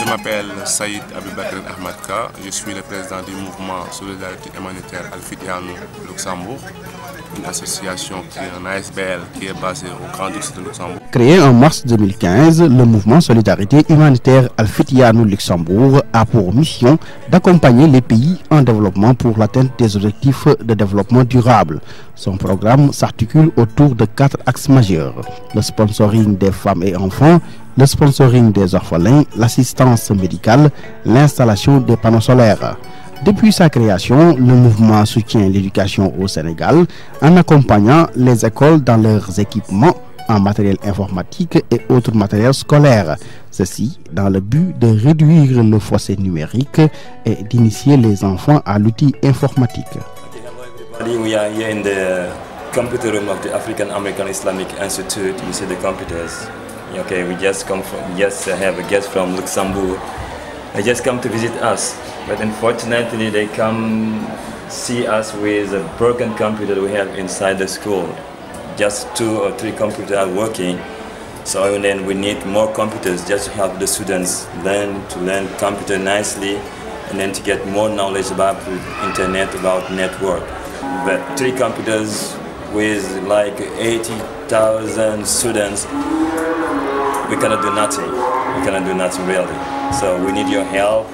m'appelle Saïd Abibakr Ahmadka, je suis le président du mouvement Solidarité Humanitaire Al-Fityano Luxembourg, une association qui est un ASBL qui est basée au Grand Duché de Luxembourg. Créé en mars 2015, le mouvement Solidarité Humanitaire Al-Fityano Luxembourg a pour mission d'accompagner les pays en développement pour l'atteinte des objectifs de développement durable. Son programme s'articule autour de 4 axes majeurs: le sponsoring des femmes et enfants, le sponsoring des orphelins, l'assistance médicale, l'installation des panneaux solaires. Depuis sa création, le mouvement soutient l'éducation au Sénégal en accompagnant les écoles dans leurs équipements en matériel informatique et autres matériels scolaires. Ceci dans le but de réduire le fossé numérique et d'initier les enfants à l'outil informatique. We are here in the computer room of the African American Islamic Institute. We see the computers. Okay, we just have a guest from Luxembourg. They just come to visit us, but unfortunately they come see us with a broken computer we have inside the school. Just 2 or 3 computers are working, so then we need more computers just to help the students learn computer nicely, and then to get more knowledge about the internet, about network. But 3 computers with like 80,000 students, we cannot do nothing. We cannot do nothing really. So we need your help.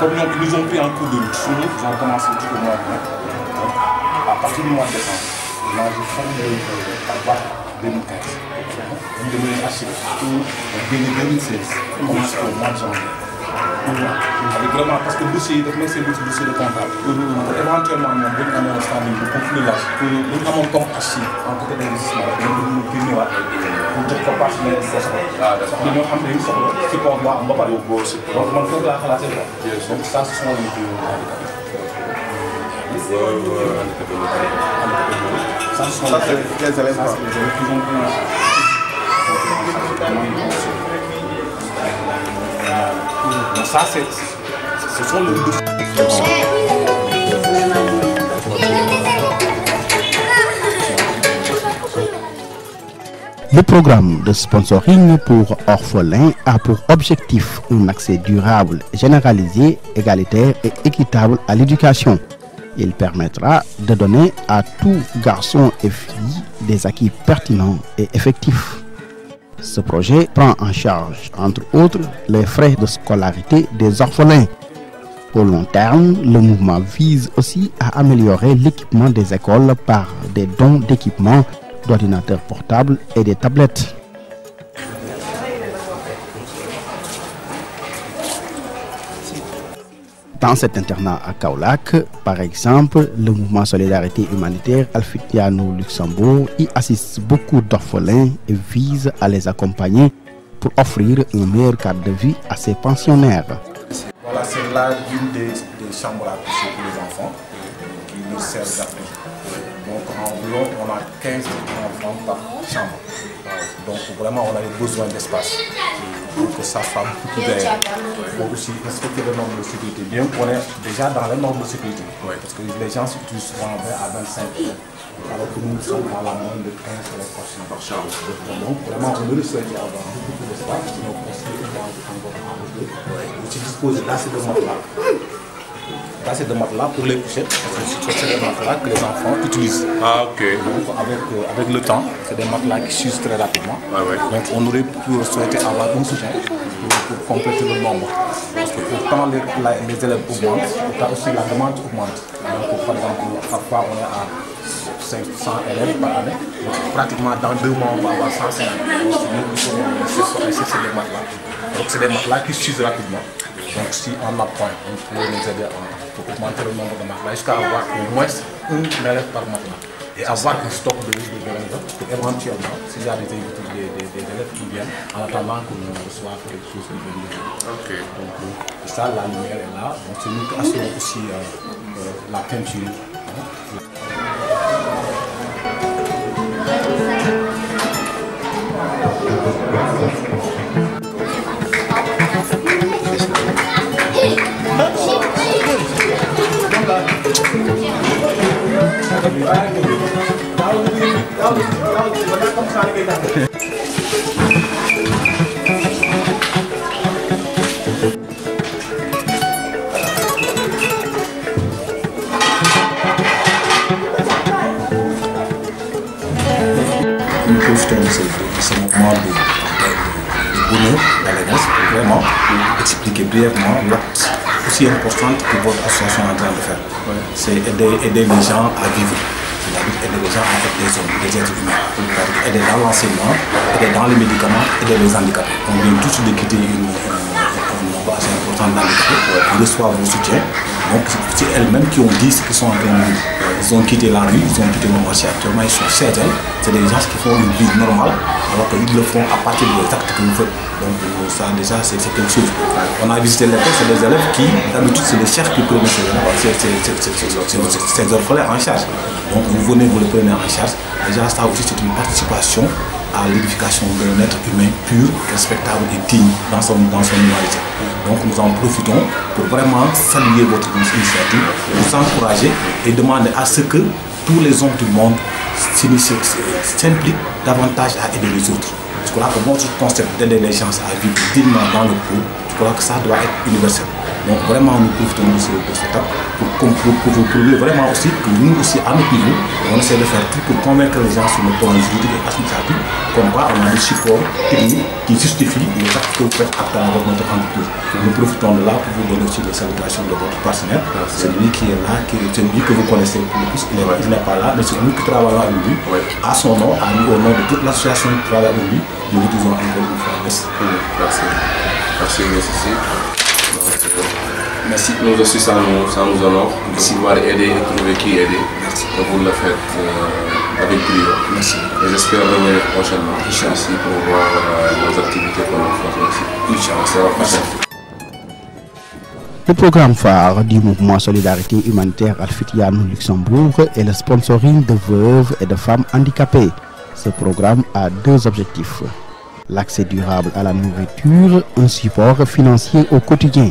Comme ils nous ont pris un coup de chaud, ils ont commencé tout le mois à partir du mois de décembre. Là, j'ai formé à 2015. Ils me demandaient acheter pour 2016. On commence au mois de janvier. Vraiment, parce que le dossier, c'est le dossier de comptable. Éventuellement, on va aller en standing pour conclure là. Nous avons comme acheté en côté d'investissement. Pour dire qu'on passe les nous avons une sorte de support là, on va parler au beau support. Donc, on fait la relation. Donc, ça, ce sont les ça, ce sont les élèves qui ont ça, ce sont les Le programme de sponsoring pour orphelins a pour objectif un accès durable, généralisé, égalitaire et équitable à l'éducation. Il permettra de donner à tout garçon et fille des acquis pertinents et effectifs. Ce projet prend en charge, entre autres, les frais de scolarité des orphelins. Au long terme, le mouvement vise aussi à améliorer l'équipement des écoles par des dons d'équipements, d'ordinateurs portables et des tablettes. Dans cet internat à Kaolack, par exemple, le mouvement Solidarité Humanitaire Al-Fityano Luxembourg y assiste beaucoup d'orphelins et vise à les accompagner pour offrir un meilleur cadre de vie à ses pensionnaires. Voilà, c'est là l'une des chambres à coucher pour les enfants qui nous sert d'abri. Donc en gros, on a 15 enfants par chambre. Donc vraiment, on a besoin d'espace pour que ça soit beaucoup d'air. Il faut aussi respecter les normes de sécurité. Bien qu'on est déjà dans les normes de sécurité. Parce que les gens s'utilisent souvent 20 à 25 alors que nous sommes dans la moyenne de 15 par chambre. Donc vraiment, on ne souhaite avoir beaucoup d'espace. Sinon, on se dit on dispose d'assez de matelas. D'assez de matelas pour les couchettes. C'est des matelas que les enfants utilisent. Ah, ok. Donc avec le temps, c'est des matelas qui s'usent très rapidement. Ah, ouais. Donc on aurait souhaité avoir un soutien pour compléter le nombre. Parce que pourtant les élèves augmentent, pourtant aussi la demande augmente. Donc par exemple, parfois on est à 500 élèves par année. Donc pratiquement dans 2 mois on va avoir 150. Donc c'est des matelas. Donc c'est des matelas qui s'usent rapidement. Donc si on apprend, on peut nous aider pour augmenter le nombre de matelas jusqu'à avoir au moins un élève par matelas. et avoir un stock de élèves pour éventuellement, s'il y a des élèves qui viennent, en attendant qu'on reçoive quelque chose de nouveau. Ok. Donc ça, la lumière est là. Donc c'est nous qui assurons aussi la peinture. Nous profitons de ce moment de bonheur, d'allégresse, pour vraiment expliquer brièvement l'acte aussi important que votre association est en train de faire. C'est aider les gens à vivre, c'est-à-dire aider les gens à être des hommes, des êtres humains, c'est-à-dire aider dans l'enseignement, aider dans les médicaments, aider les handicapés. On vient tous de quitter une nombre assez important d'handicapés, ils reçoivent vos soutiens. Donc c'est elles-mêmes qui ont dit ce qu'ils sont en train de vivre. Ils ont quitté la rue, ils ont quitté le marché. Actuellement, ils sont chez elles. C'est des gens qui font une vie normale, alors qu'ils le font à partir des actes que vous faites. Donc ça déjà, c'est quelque chose. On a visité l'école, c'est des élèves qui, d'habitude, c'est les chefs qui prennent ces orphelins en charge. Donc vous venez, vous les prenez en charge. Déjà, ça aussi, c'est une participation à l'édification d'un être humain pur, respectable et digne dans son humanité. Donc nous en profitons pour vraiment saluer votre initiative, vous encourager et demander à ce que tous les hommes du monde s'impliquent davantage à aider les autres. Je crois que votre concept d'aider les gens à vivre dignement dans le pauvre, je crois que ça doit être universel. Donc vraiment nous profitons de cette étape pour vous prouver vraiment aussi que nous aussi à notre niveau, on essaie de faire tout pour convaincre les gens sur le plan juridique et administratif, comme quoi on a des supports techniques qui justifient les actes que vous faites à travers notre entreprise. Nous profitons de là pour vous donner aussi les salutations de votre partenaire, celui qui est là, celui que vous connaissez pour le plus, il n'est pas là, mais c'est nous qui travaillons avec lui, à son nom, à nous, au nom de toute l'association qui travaille avec lui, nous vous disons encore une fois merci. Merci. Merci. Nous aussi, ça nous honore de pouvoir aider et trouver qui aider. Merci. Et vous le faites avec brio. Merci. Et j'espère revenir prochainement ici pour voir nos activités qu'on fait ici. Inch'Allah. Le programme phare du mouvement Solidarité Humanitaire Al-Fitiyanou Luxembourg est le sponsoring de veuves et de femmes handicapées. Ce programme a deux objectifs. L'accès durable à la nourriture, un support financier au quotidien.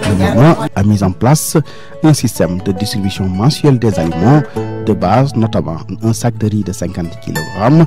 Le mouvement a mis en place un système de distribution mensuelle des aliments de base, notamment un sac de riz de 50 kg,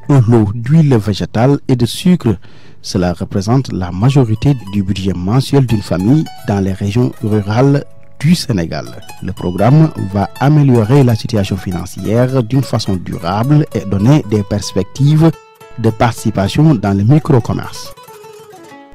un lot d'huile végétale et de sucre. Cela représente la majorité du budget mensuel d'une famille dans les régions rurales du Sénégal. Le programme va améliorer la situation financière d'une façon durable et donner des perspectives de participation dans le micro-commerce.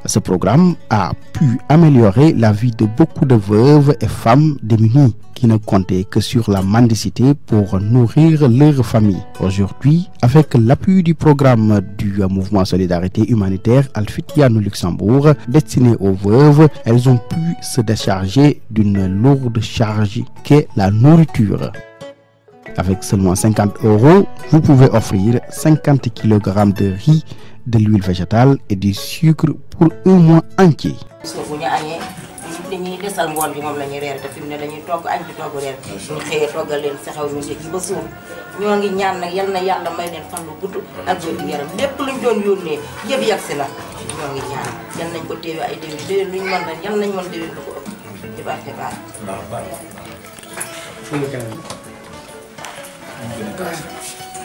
Ce programme a pu améliorer la vie de beaucoup de veuves et femmes démunies qui ne comptaient que sur la mendicité pour nourrir leur famille. Aujourd'hui, avec l'appui du programme du mouvement Solidarité Humanitaire Al Fitiyanou Luxembourg destiné aux veuves, elles ont pu se décharger d'une lourde charge qu'est la nourriture. Avec seulement 50 €, vous pouvez offrir 50 kg de riz, de l'huile végétale et du sucre pour un mois entier. dañuy desal ngoon bi moom la ñuy reer te fi mu ne dañuy togg añ bi togg reer ñu xëyee toggal leen saxaw ñu njëkk ba suur ñoo ngi ñaan nag yal na yàlla may leen fan lu gudd ak wér gu yaram lépp luñ doon yónnee yëpp yegg si na ñoo ngi ñaan yal nañ ko téewe ay déwén luñ mën ren yal nañ mën déwén lu ko ëpp ci barke baax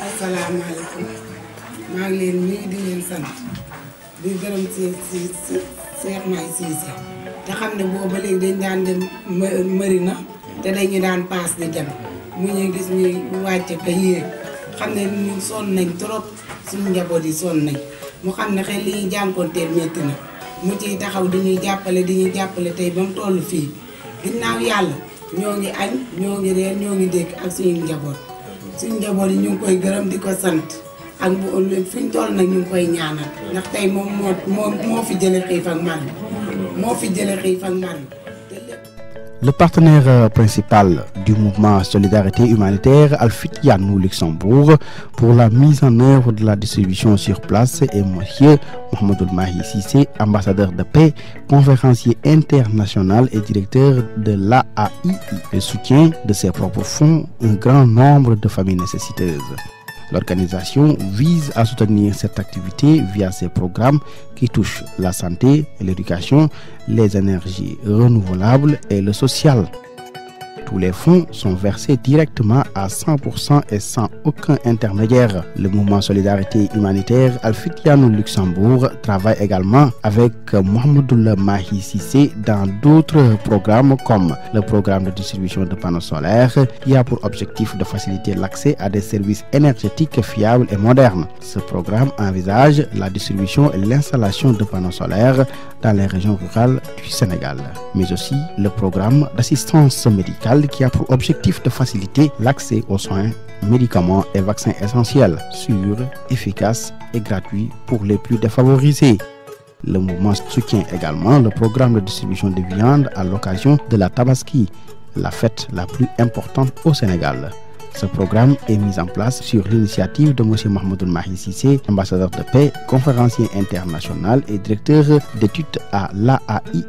asalaamaaleykum maa ngi leen nuyu di leen sant di gërëm si Cheikh May Cissé te xam ne booba léegi dañ daan dem Marina te dañu daan paas di dem mu ñuy gis ñuy wàcce ka yéeg xam ne ñu sonn nañ trop suñu njaboot yi sonn nañ mu xam ne xëy li ñuy jànkoonteel métti na mu ciy taxaw di ñuy jàppale tey ba mu toll fii ginnaaw yàlla ñoo ngi añ ñoo ngi reer ñoo ngi dékk ak suñu njaboot yi ñu ngi koy gërëm di ko sant ak fi ñu toll nag ñu ngi koy ñaanal ndax tey moom moo fi jële xiif ak mar Le partenaire principal du mouvement Solidarité Humanitaire Al Fitiyanou Luxembourg pour la mise en œuvre de la distribution sur place est M. Mohamedoul Mahi Cissé, ambassadeur de paix, conférencier international et directeur de l'AAII. Il soutient de ses propres fonds un grand nombre de familles nécessiteuses. L'organisation vise à soutenir cette activité via ses programmes qui touchent la santé et l'éducation, les énergies renouvelables et le social. Tous les fonds sont versés directement à 100% et sans aucun intermédiaire. Le mouvement Solidarité Humanitaire Al Fitiyanou Luxembourg travaille également avec Mohamedoul Mahi Cissé dans d'autres programmes comme le programme de distribution de panneaux solaires qui a pour objectif de faciliter l'accès à des services énergétiques fiables et modernes. Ce programme envisage la distribution et l'installation de panneaux solaires dans les régions rurales du Sénégal, mais aussi le programme d'assistance médicale qui a pour objectif de faciliter l'accès aux soins, médicaments et vaccins essentiels, sûrs, efficaces et gratuits pour les plus défavorisés. Le mouvement soutient également le programme de distribution de viande à l'occasion de la Tabaski, la fête la plus importante au Sénégal. Ce programme est mis en place sur l'initiative de M. Mohamedoul Mahi Cissé, ambassadeur de paix, conférencier international et directeur d'études à l'AAII.